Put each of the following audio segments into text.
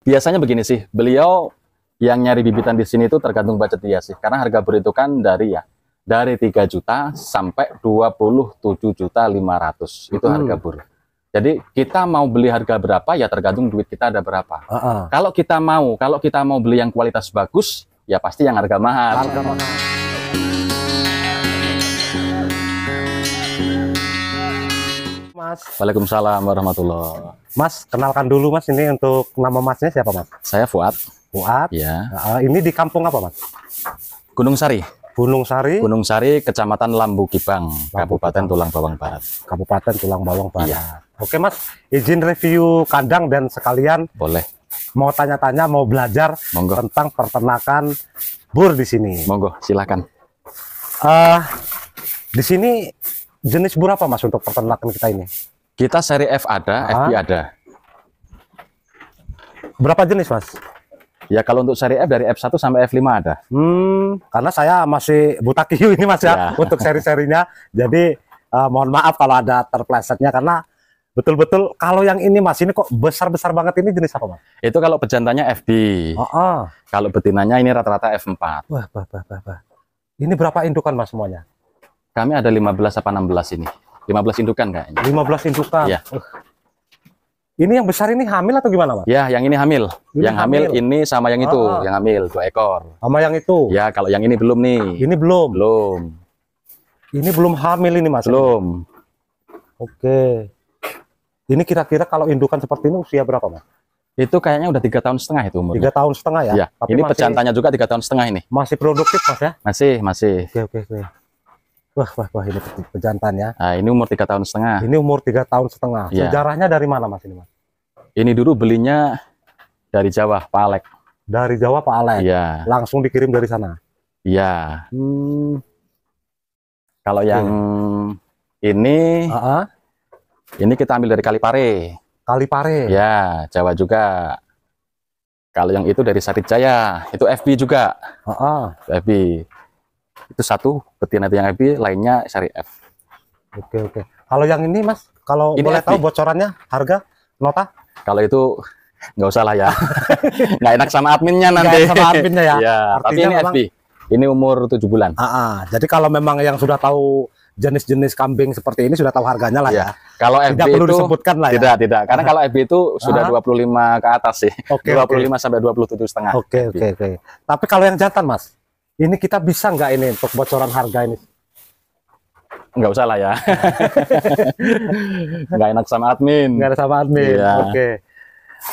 Biasanya begini sih, beliau yang nyari bibitan di sini itu tergantung budget dia sih. Karena harga bur itu kan dari 3 juta sampai 27.500.000 itu harga bur. Jadi kita mau beli harga berapa ya tergantung duit kita ada berapa. Kalau kita mau beli yang kualitas bagus ya pasti yang harga mahal. Mas. Waalaikumsalam warahmatullahi. Mas, kenalkan dulu Mas, ini untuk nama Masnya siapa Mas? Saya Fuad. Fuad. Ya. Ini di kampung apa Mas? Gunung Sari. Gunung Sari. Gunung Sari, Kecamatan Lambu Kibang, Kabupaten Tulang Bawang Barat. Kabupaten Tulang Bawang Barat. Iya. Oke Mas, izin review kandang dan sekalian Boleh. mau tanya-tanya, mau belajar Monggo. tentang peternakan bur di sini. Monggo, silakan. Di sini jenis bur apa Mas untuk peternakan kita ini? Kita seri F ada, FB ada. Berapa jenis Mas? Ya kalau untuk seri F dari F1 sampai F5 ada. Karena saya masih buta QQ ini Mas ya, untuk seri-serinya. Jadi mohon maaf kalau ada terplesetnya, karena betul-betul kalau yang ini Mas, ini kok besar-besar banget, ini jenis apa Mas? Itu kalau pejantannya FB. Kalau betinanya ini rata-rata F4. Wah. Ini berapa indukan Mas semuanya? Kami ada 15 apa 16 ini. 15 indukan kayaknya. 15 indukan. Iya. Ini yang besar ini hamil atau gimana Mas? Ya, yang ini hamil. Ini yang hamil ini sama yang itu, yang hamil 2 ekor. Sama yang itu? Ya, kalau yang ini belum nih. Ini belum? Belum. Ini belum hamil ini Mas? Belum. Oke. Ini kira-kira kalau indukan seperti ini usia berapa Mas? Itu kayaknya udah 3 tahun setengah itu umurnya. 3 tahun setengah ya? Ya. Tapi Ini masih, pejantannya juga 3 tahun setengah ini. masih produktif Mas ya? Masih. Oke. Wah, ini pejantannya. Nah, ini umur 3 tahun setengah. Ini umur 3 tahun setengah. Ya. Sejarahnya dari mana Mas ini Mas? Ini dulu belinya dari Jawa, Pak Alek. Dari Jawa Pak Alek? Iya. Langsung dikirim dari sana? Iya. Kalau yang ini kita ambil dari Kalipare. Kalipare? Ya, Jawa juga. Kalau yang itu dari Sarijaya, itu FB juga. FB. Itu satu betina yang FB, lainnya seri F. Oke. Kalau yang ini Mas, kalau ini boleh FB. tahu bocorannya, harga, nota? Kalau itu nggak usah lah ya. Nggak enak sama adminnya nanti. Nggak enak sama adminnya ya? Ya, tapi ini memang, FB. Ini umur 7 bulan. Jadi kalau memang yang sudah tahu jenis-jenis kambing seperti ini sudah tahu harganya lah ya. Kalau FB tidak perlu itu disebutkan lah ya. Tidak. Karena kalau FB itu sudah 25 ke atas sih. 25 sampai 27,5. Oke. Tapi kalau yang jantan Mas, ini kita bisa nggak ini untuk bocoran harga ini? Nggak usah lah ya. Nggak enak sama admin. Nggak ada sama admin. Iya.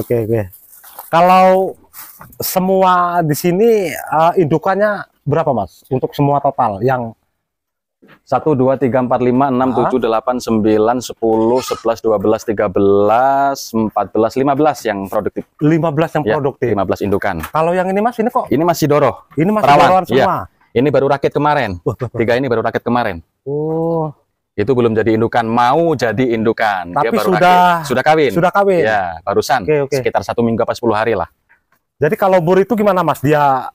Oke. Kalau semua di sini indukannya berapa Mas? Untuk semua total yang 1, 2, 3, 4, 5, 6, 7, 8, 9, 10, 11, 12, 13, 14, 15 yang produktif. 15 yang produktif. 15 indukan. Kalau yang ini Mas, ini kok? Ini masih doro. Ini masih perawan perawan semua. Ya. Ini baru rakit kemarin. 3 ini baru rakit kemarin. Itu belum jadi indukan, mau jadi indukan. Tapi dia baru sudah kawin. Sudah kawin. Ya, barusan. Sekitar 1 minggu apa 10 hari lah. Jadi kalau bur itu gimana Mas? Dia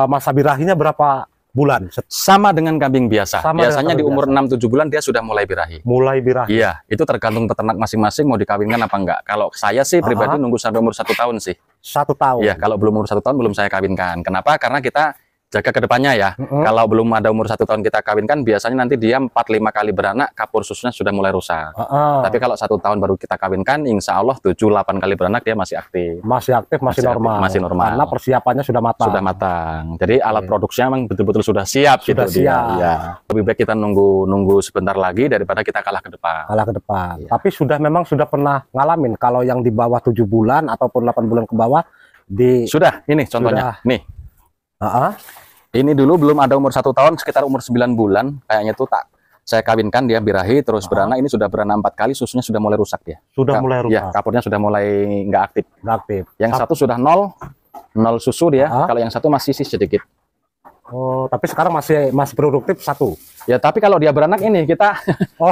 masa birahinya berapa bulan? Sama dengan kambing biasa. Biasanya di umur 6-7 bulan dia sudah mulai birahi. Mulai birahi. Iya, itu tergantung peternak masing-masing mau dikawinkan apa enggak. Kalau saya sih pribadi nunggu sampai umur 1 tahun sih. 1 tahun. Iya, kalau belum umur 1 tahun belum saya kawinkan. Kenapa? Karena kita jaga ke depannya ya. Kalau belum ada umur 1 tahun kita kawinkan, biasanya nanti dia 4-5 kali beranak, kapur susunya sudah mulai rusak. Tapi kalau 1 tahun baru kita kawinkan, insya Allah 7-8 kali beranak dia masih aktif. Masih aktif, masih normal. Masih normal. Karena persiapannya sudah matang. Sudah matang. Jadi alat produksinya memang betul-betul sudah siap. Sudah gitu siap. Ya. Lebih baik kita nunggu sebentar lagi daripada kita kalah ke depan. Tapi memang sudah pernah ngalamin kalau yang di bawah 7 bulan ataupun 8 bulan ke bawah sudah. Ini contohnya. Nih. Ini dulu belum ada umur 1 tahun, sekitar umur 9 bulan kayaknya tuh saya kawinkan, dia birahi terus beranak. Ini sudah beranak 4 kali, susunya sudah mulai rusak dia. Sudah mulai rusak. Ya, kapurnya sudah mulai nggak aktif. Yang satu sudah 0 susu dia. Kalau yang satu masih sih sedikit. Tapi sekarang masih produktif 1. Ya, tapi kalau dia beranak ini kita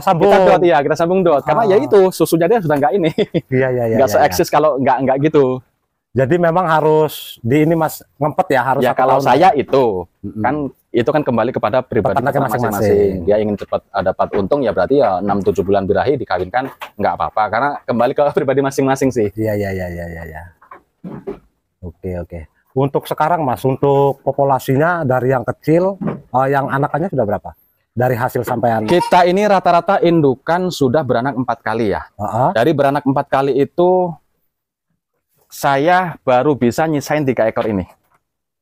sambung. Kita sambung dot. Karena ya itu susunya dia sudah nggak ini. Iya. Nggak se-eksis kalau nggak gitu. Jadi memang harus di ini Mas, ngempet ya, harus. Ya kalau saya itu kan kembali kepada pribadi masing-masing. Dia ingin cepat dapat untung ya berarti ya 6-7 bulan birahi dikawinkan nggak apa-apa, karena kembali ke pribadi masing-masing sih. Iya. Oke. Untuk sekarang Mas, untuk populasinya dari yang kecil, yang anakannya sudah berapa? Dari hasil sampaian Kita ini rata-rata indukan sudah beranak 4 kali ya. Dari beranak 4 kali itu saya baru bisa nyisain 3 ekor ini.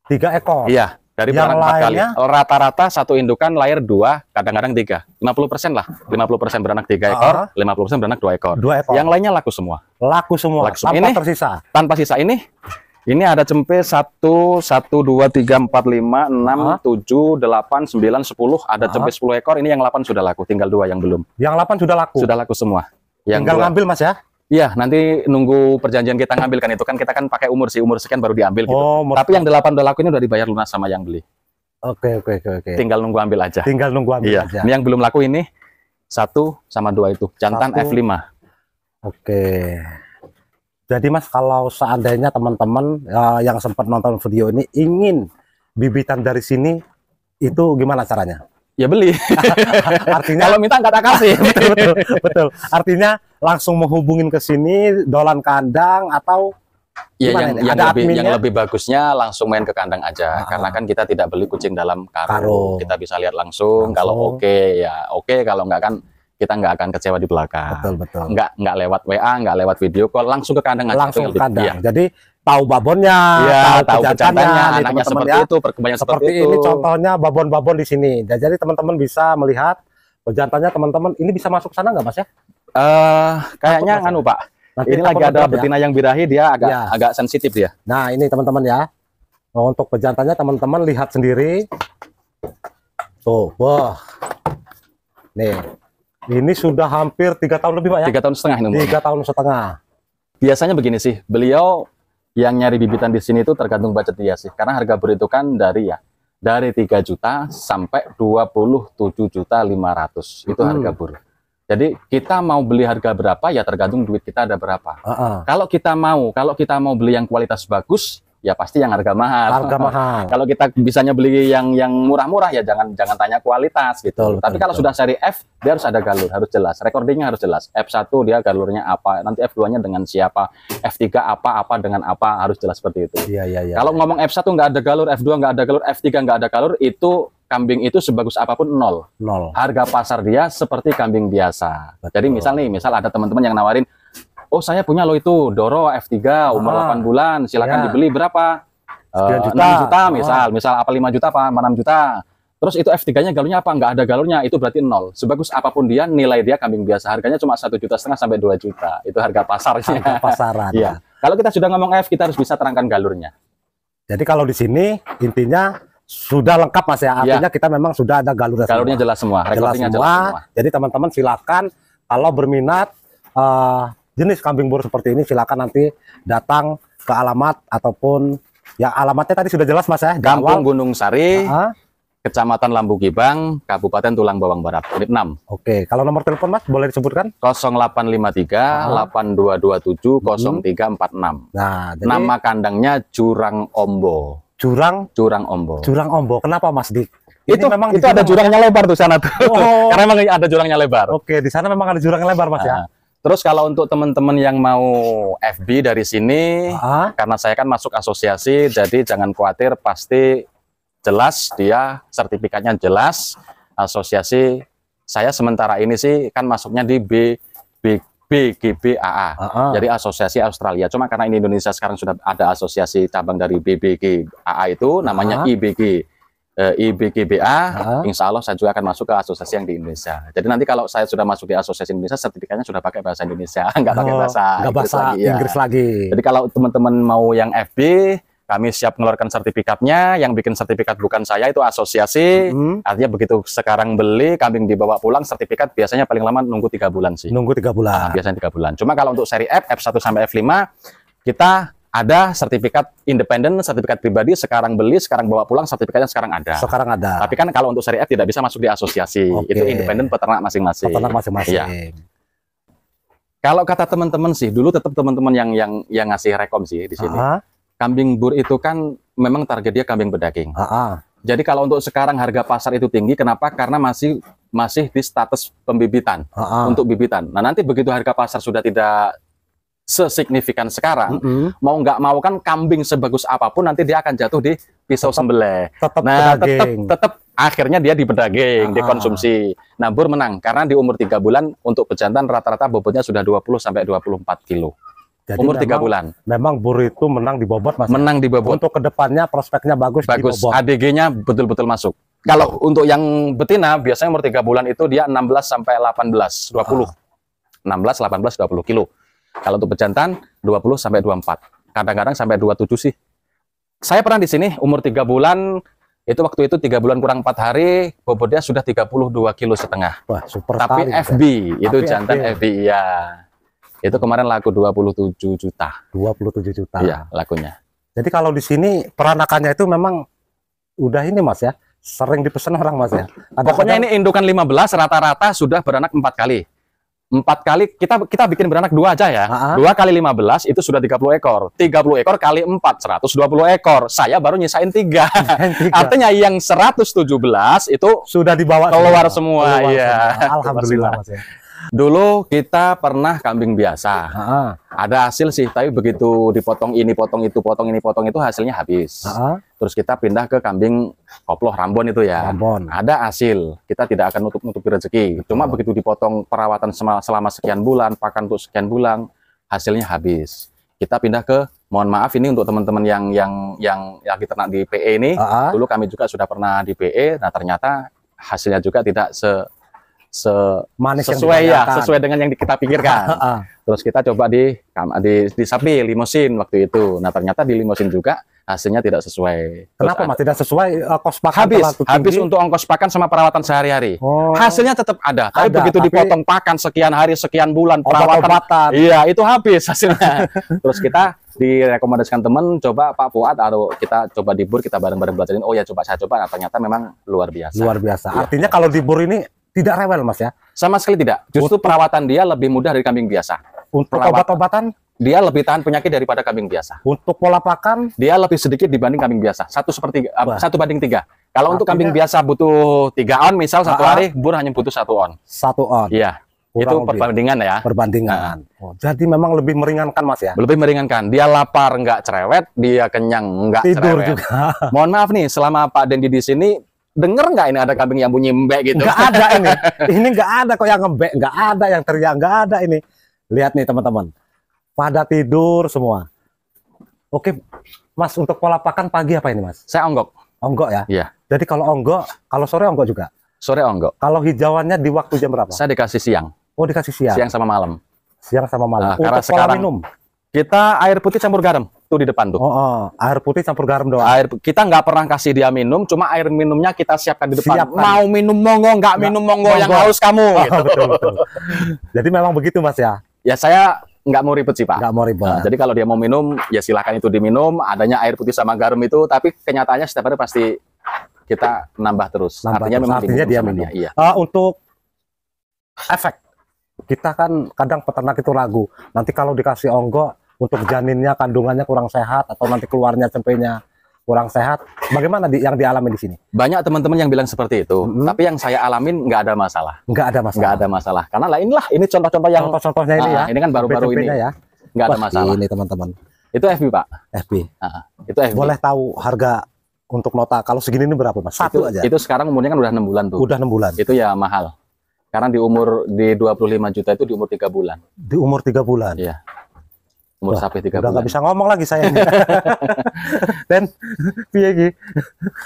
3 ekor? Iya, dari beranak 4 kali. Rata-rata satu indukan lahir 2, kadang-kadang 3. 50% lah. 50% beranak 3 ekor, 50% beranak 2 ekor. 2 ekor. Yang lainnya laku semua. Laku semua, tanpa tersisa? Tanpa sisa. Ini ada cempe 1, 2, 3, 4, 5, 6, 7, 8, 9, 10. Ada cempe 10 ekor. Ini yang 8 sudah laku, tinggal 2 yang belum. Yang 8 sudah laku? Sudah laku semua. Yang tinggal ngambil Mas ya? Iya, nanti nunggu perjanjian kita ngambil kan. Itu kan kita kan pakai umur sekian baru diambil gitu. Tapi yang 8 udah laku ini udah dibayar lunas sama yang beli. Oke. Tinggal nunggu ambil aja. Tinggal nunggu ambil aja. Ini yang belum laku ini 1 sama 2 itu. Jantan F5. Oke. Jadi Mas, kalau seandainya teman-teman yang sempat nonton video ini ingin bibitan dari sini, itu gimana caranya? Ya beli. Artinya kalau minta nggak tak kasih. betul. Artinya langsung menghubungin ke sini, dolan kandang atau ya yang lebih bagusnya langsung main ke kandang aja. Karena kan kita tidak beli kucing dalam karung. Kita bisa lihat langsung. Kalau oke, ya oke. Kalau nggak kan kita nggak akan kecewa di belakang. Betul. Nggak lewat WA, nggak lewat video call, langsung ke kandang aja. Langsung ke kandang. Jadi tahu babonnya, tahu pejantannya, anaknya seperti itu, perkembangannya seperti itu. Ini contohnya babon-babon di sini. Jadi teman-teman bisa melihat pejantannya teman-teman. Ini bisa masuk sana nggak Mas ya? Kayaknya nganu Pak. Nanti ini lagi ada betina yang birahi, dia agak sensitif dia. Nah ini teman-teman ya. Untuk pejantannya teman-teman lihat sendiri. Tuh, wah. Nih. Ini sudah hampir 3 tahun lebih Pak ya? 3 tahun setengah ini. 3 tahun setengah. Biasanya begini sih, beliau yang nyari bibitan di sini itu tergantung budget dia sih. Karena harga bur itu kan dari 3 juta sampai 27.500.000. Itu harga bur. Jadi kita mau beli harga berapa ya tergantung duit kita ada berapa. Kalau kita mau beli yang kualitas bagus, ya pasti yang harga mahal. Kalau kita bisanya beli yang murah-murah ya jangan tanya kualitas gitu. Tapi kalau sudah seri F, dia harus ada galur, harus jelas. Recordingnya harus jelas. F1 dia galurnya apa, nanti F2-nya dengan siapa, F3 apa dengan apa, harus jelas seperti itu. Iya. Kalau ngomong F1 nggak ada galur, F2 nggak ada galur, F3 nggak ada galur, itu kambing itu sebagus apapun nol. Harga pasar dia seperti kambing biasa. Jadi misal ada teman-teman yang nawarin, oh saya punya lo itu Doro F3 umur 8 bulan, silakan dibeli berapa? 6 juta misal apa 5 juta apa 6 juta. Terus itu F3-nya galurnya apa? Nggak ada galurnya, itu berarti nol. Sebagus apapun dia, nilai dia kambing biasa. Harganya cuma 1,5 juta sampai 2 juta. Itu harga pasarnya. Harga pasaran. Iya. Kalau kita sudah ngomong F, kita harus bisa terangkan galurnya. Jadi kalau di sini intinya sudah lengkap Mas ya. Artinya kita memang sudah ada galurnya. Galurnya jelas semua. Jelas semua. Jadi teman-teman silakan kalau berminat jenis kambing bur seperti ini, silakan nanti datang ke alamat ataupun yang alamatnya tadi sudah jelas Mas ya. Kampung Gunung Sari, Kecamatan Lambu Gibang, Kabupaten Tulang Bawang Barat, Unit 6. Oke, kalau nomor telepon Mas boleh disebutkan? 0853 8227 0346. Nah, jadi nama kandangnya Jurang Ombo. Jurang Ombo. Jurang Ombo. Kenapa Mas Dik? Itu memang itu ada jurangnya lebar tuh sana tuh. Karena memang ada jurangnya lebar. Oke, di sana memang ada jurangnya lebar Mas ya. Terus kalau untuk teman-teman yang mau FB dari sini, karena saya kan masuk asosiasi, jadi jangan khawatir, pasti jelas dia sertifikatnya jelas. Asosiasi saya sementara ini sih kan masuknya di BGBAA, jadi Asosiasi Australia. Cuma karena ini Indonesia sekarang sudah ada asosiasi cabang dari BBGAA itu, namanya IBGBA, insya Allah saya juga akan masuk ke asosiasi yang di Indonesia. Jadi nanti kalau saya sudah masuk di asosiasi Indonesia, sertifikatnya sudah pakai bahasa Indonesia, nggak pakai bahasa Inggris lagi. Jadi kalau teman-teman mau yang FB, kami siap mengeluarkan sertifikatnya. Yang bikin sertifikat bukan saya, itu asosiasi. Artinya begitu sekarang beli, kambing dibawa pulang, sertifikat biasanya paling lama nunggu 3 bulan sih. Nunggu 3 bulan. Biasanya 3 bulan. Cuma kalau untuk seri F, F1 sampai F5, kita ada sertifikat independen, sertifikat pribadi, sekarang beli, sekarang bawa pulang, sertifikatnya sekarang ada. Sekarang ada. Tapi kan kalau untuk seri F tidak bisa masuk di asosiasi. Itu independen peternak masing-masing. Peternak masing-masing. Ya. Kalau kata teman-teman sih, dulu tetap teman-teman yang ngasih rekom sih di sini. Kambing bur itu kan memang target dia kambing berdaging. Jadi kalau untuk sekarang harga pasar itu tinggi, kenapa? Karena masih di status pembibitan, untuk bibitan. Nah nanti begitu harga pasar sudah tidak sesignifikan sekarang, mau nggak mau kan kambing sebagus apapun nanti dia akan jatuh di pisau sembelih. Nah, tetap akhirnya dia dipedaging, dikonsumsi. Nah, Bur menang karena di umur 3 bulan untuk pejantan rata-rata bobotnya sudah 20 sampai 24 kilo. Jadi umur 3 bulan. Memang Bur itu menang di bobot, Mas. Menang di bobot. Untuk kedepannya prospeknya bagus. Bagus. ADG-nya betul-betul masuk. Kalau untuk yang betina biasanya umur 3 bulan itu dia 16 sampai 18, 20. 16, 18, 20 kilo. Kalau untuk pejantan 20 sampai 24. Kadang-kadang sampai 27 sih. Saya pernah di sini umur 3 bulan, itu waktu itu 3 bulan kurang 4 hari, bobotnya sudah 32 kilo setengah. Wah, super. Tapi FB, itu jantan FB, ya. Itu kemarin laku 27 juta. 27 juta. Iya, lakunya. Jadi kalau di sini peranakannya itu memang udah ini, Mas ya. Sering dipesan orang, Mas ya. Pokoknya ini indukan 15 rata-rata sudah beranak 4 kali. 4 kali kita bikin beranak 2 aja ya. 2 kali 15 itu sudah 30 ekor. 30 ekor kali 4 120 ekor. Saya baru nyisain 3. Artinya yang 117 itu sudah dibawa keluar semua. Iya. Alhamdulillah, Mas ya. Dulu kita pernah kambing biasa. Ada hasil sih, tapi begitu dipotong ini, potong itu, potong ini, potong itu, hasilnya habis. Terus kita pindah ke kambing koploh Rambon itu ya. Rambon. Ada hasil, kita tidak akan nutupi rezeki. Cuma begitu dipotong perawatan selama sekian bulan, pakan untuk sekian bulan, hasilnya habis. Kita pindah ke, mohon maaf ini untuk teman-teman yang lagi ternak di PE ini. Dulu kami juga sudah pernah di PE. Nah ternyata hasilnya juga tidak sesuai dengan yang kita pikirkan. Terus kita coba di sapi limosin waktu itu. Nah ternyata di limosin juga hasilnya tidak sesuai. Kenapa, Mas? Tidak sesuai ongkos pakan? Habis untuk ongkos pakan sama perawatan sehari-hari. Hasilnya tetap ada. Tapi begitu dipotong pakan sekian hari, sekian bulan, perawatan, iya itu habis hasilnya. Terus kita direkomendasikan teman, coba Pak Fuad, atau kita coba di Bur, kita bareng-bareng belajarin. Oh ya coba saya coba. Nah, ternyata memang luar biasa. Luar biasa. Ya. Artinya kalau di Bur ini tidak rewel, Mas ya? Sama sekali tidak. Justru perawatan dia lebih mudah dari kambing biasa. Untuk obat-obatan? Dia lebih tahan penyakit daripada kambing biasa. Untuk pola pakan? Dia lebih sedikit dibanding kambing biasa. 1 banding 3. Kalau untuk kambing biasa butuh 3 on, misal satu hari, Bur hanya butuh 1 on. 1 on? Iya. Itu perbandingan ya. Perbandingan. Jadi memang lebih meringankan, Mas ya? Lebih meringankan. Dia lapar nggak cerewet, dia kenyang nggak cerewet. Tidur juga. Mohon maaf nih, selama Pak Dendi di sini, denger nggak ini ada kambing yang bunyi mbek gitu? Nggak ada ini. Ini nggak ada kok yang ngembek. Nggak ada yang teriak. Nggak ada ini. Lihat nih teman-teman. Pada tidur semua. Oke, Mas, untuk pola pakan pagi apa ini, Mas? Saya onggok. Onggok ya? Iya. Jadi kalau onggok, kalau sore onggok juga? Sore onggok. Kalau hijauannya di waktu jam berapa? Saya dikasih siang. Oh, dikasih siang? Siang sama malam. Siang sama malam. Nah, karena sekarang minum. Kita air putih campur garam. Tuh di depan tuh. Air putih campur garam doang. Kita nggak pernah kasih dia minum, cuma air minumnya kita siapkan di depan. Mau minum monggo, nggak minum monggo, yang haus kamu. Gitu. Betul. Jadi memang begitu, Mas ya? Ya saya nggak mau ribet sih Pak. Nggak mau ribet. Nah, jadi kalau dia mau minum, ya silahkan itu diminum. Adanya air putih sama garam itu, tapi kenyataannya setiap hari pasti kita nambah terus. Artinya dia minum. Iya. Untuk efek, kita kan kadang peternak itu ragu. Nanti kalau dikasih onggok, untuk janinnya kandungannya kurang sehat, atau nanti keluarnya cempenya kurang sehat. Bagaimana yang dialami di sini? Banyak teman-teman yang bilang seperti itu. Tapi yang saya alamin nggak ada masalah. Nggak ada masalah. Nggak ada masalah. Karena lah ini contoh-contoh yang contohnya ini ya. Ini kan baru-baru ini ya. Nggak ada masalah. Ini teman-teman. Itu FB Pak. FB. Itu FB. Boleh tahu harga untuk nota kalau segini ini berapa, Mas? Satu aja. Itu sekarang umurnya kan udah 6 bulan tuh. Udah 6 bulan. Itu ya mahal. Karena di 25 juta itu di umur 3 bulan. Di umur 3 bulan. Iya. Umur sapi 3 bulan. Udah nggak bisa ngomong lagi saya. Dan piye.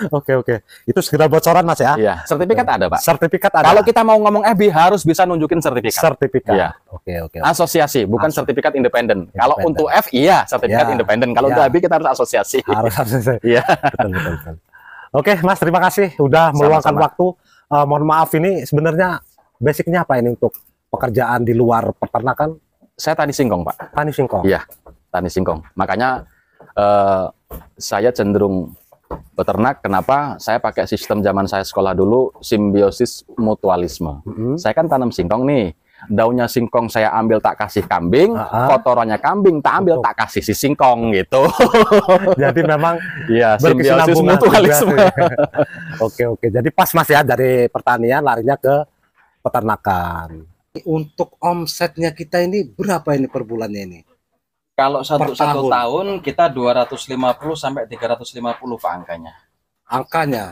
Oke. Itu segera bocoran, Mas ya? Iya. Sertifikat ada, Pak. Sertifikat ada. Kalau kita mau ngomong FB harus bisa nunjukin sertifikat. Sertifikat. Iya. Oke. Asosiasi, bukan sertifikat independen. Kalau untuk F iya sertifikat independen. Kalau untuk FB kita harus asosiasi. Harus asosiasi. Iya. Betul. Oke, Mas, terima kasih udah meluangkan waktu. Mohon maaf, ini sebenarnya basicnya apa ini untuk pekerjaan di luar peternakan? Saya tani singkong, Pak. Tani singkong? Iya, tani singkong. Makanya saya cenderung peternak. Kenapa? Saya pakai sistem zaman saya sekolah dulu, simbiosis mutualisme. Saya kan tanam singkong nih. Daunnya singkong saya ambil tak kasih kambing, kotorannya kambing tak ambil tak kasih si singkong gitu. Jadi memang ya simbiosis mutualisme. Oke. Jadi pas, Mas ya, dari pertanian larinya ke peternakan. Untuk omsetnya kita ini berapa ini per bulannya ini? Kalau per satu tahun? tahun kita 250 sampai 350 Pak angkanya.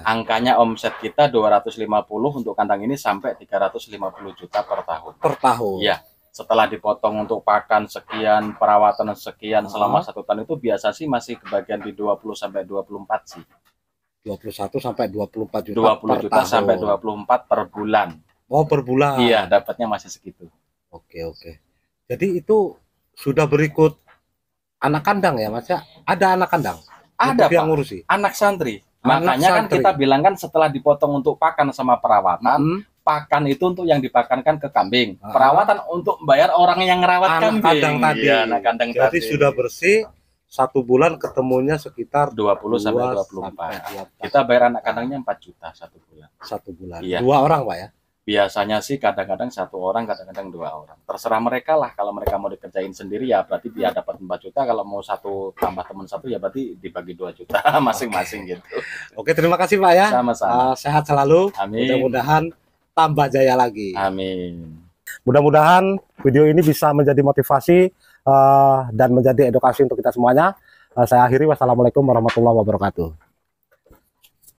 Angkanya omset kita 250 untuk kandang ini sampai 350 juta per tahun. Per tahun. Iya. Setelah dipotong untuk pakan sekian, perawatan sekian selama 1 tahun itu biasa sih masih kebagian di 20 sampai 24 sih. 21 sampai 24 juta 20 juta tahun. sampai 24 per bulan. Oh, per bulan. Iya, dapatnya masih segitu. Oke. Jadi itu sudah berikut anak kandang ya, Mas ya? Ada anak kandang? Ada, yang Pak. ngurusi? Anak santri. Makanya kan kita bilang kan setelah dipotong untuk pakan sama perawatan, pakan itu untuk yang dipakankan ke kambing. Perawatan untuk bayar orang yang ngerawat kambing. Kandang tadi. Iya, anak kandang jadi tadi. Sudah bersih 1 bulan ketemunya sekitar 20 sampai 24. Kita bayar anak kandangnya 4 juta 1 bulan. 1 bulan. Iya. 2 orang, Pak ya? Biasanya sih kadang-kadang 1 orang, kadang-kadang 2 orang. Terserah mereka lah. Kalau mereka mau dikerjain sendiri ya berarti dia dapat 4 juta. Kalau mau 1 tambah teman 1 ya berarti dibagi 2 juta masing-masing gitu. Oke, terima kasih Pak ya. Sama-sama. Sehat selalu. Amin. Mudah-mudahan tambah jaya lagi. Amin. Mudah-mudahan video ini bisa menjadi motivasi dan menjadi edukasi untuk kita semuanya. Saya akhiri. Wassalamualaikum warahmatullahi wabarakatuh.